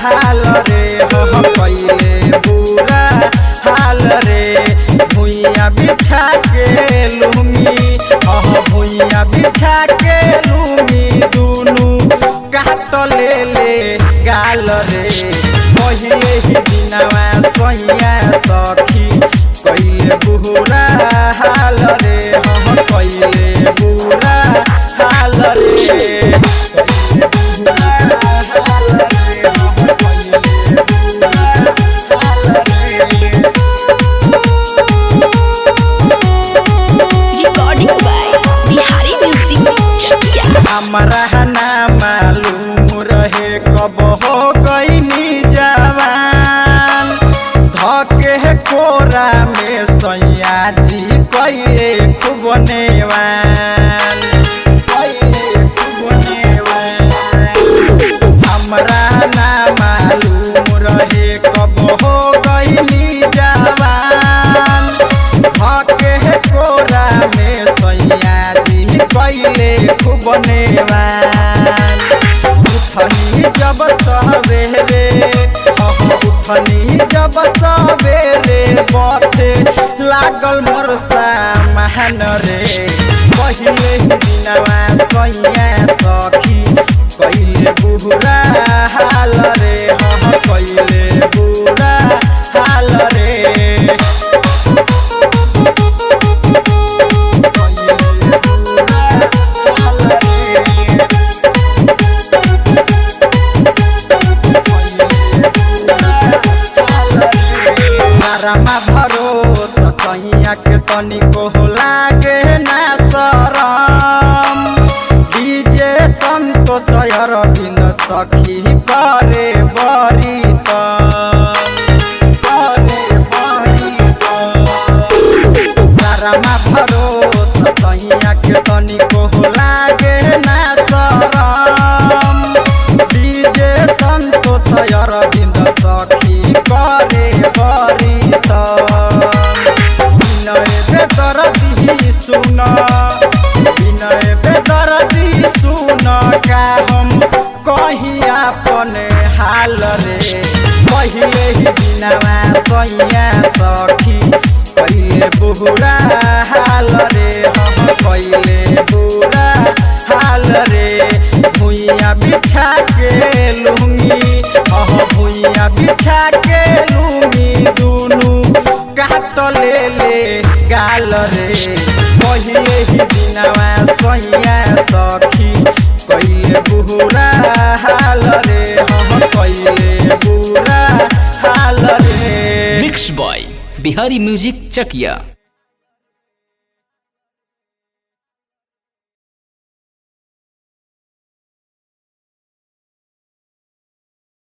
हाल रे हम कैले बुरा हाल रे भुइया बिछा के लूंगी भुइया बिछा के लूंगी दुनू काट ले गाल रे पहिले ही दिनवा सोइया सखी कैले बुरा हाल रे हम कैले बुरा हाल रे हमरा ना मालूम रहे कब हो गईनी जवान धके कोरा में सैया जी कैले खूब नेवान हमरा ना मालूम रहे कब हो गईनी जवान धके कोरा में सैया जी कैले खूब नेवान उठनी जब सवेरे उठनी जब सवेरे बथे लागल मोर सामान रे पहिले दिनवा सैया सखी कैले बुरा हाल रे हम कैले बुरा हाल रे रमा भरोसा सैया के तनिको लागे ना शरम डीजे संतोष अरविंद सखी करे बरी रमा भरोसा सैया के तनिको लागे ना शरम डीजे संतोष अरविंद सखी करे बरी सुन विनय बेदर्दी सुन का हम कहीं अपन हाल रे पहिले ही दिनवा सैया सखी कैले बुरा हाल रे हम कैले बुरा हाल रे भुइया बिछा के लूंगी भुइया बिछा के लूंगी दुनू काट ले गाल रे पहिले ही दिनवा सैया सखी कैले बुरा हाल रे हम कैले बुरा हाल रे मिक्स बॉय बिहारी म्यूजिक चकिया।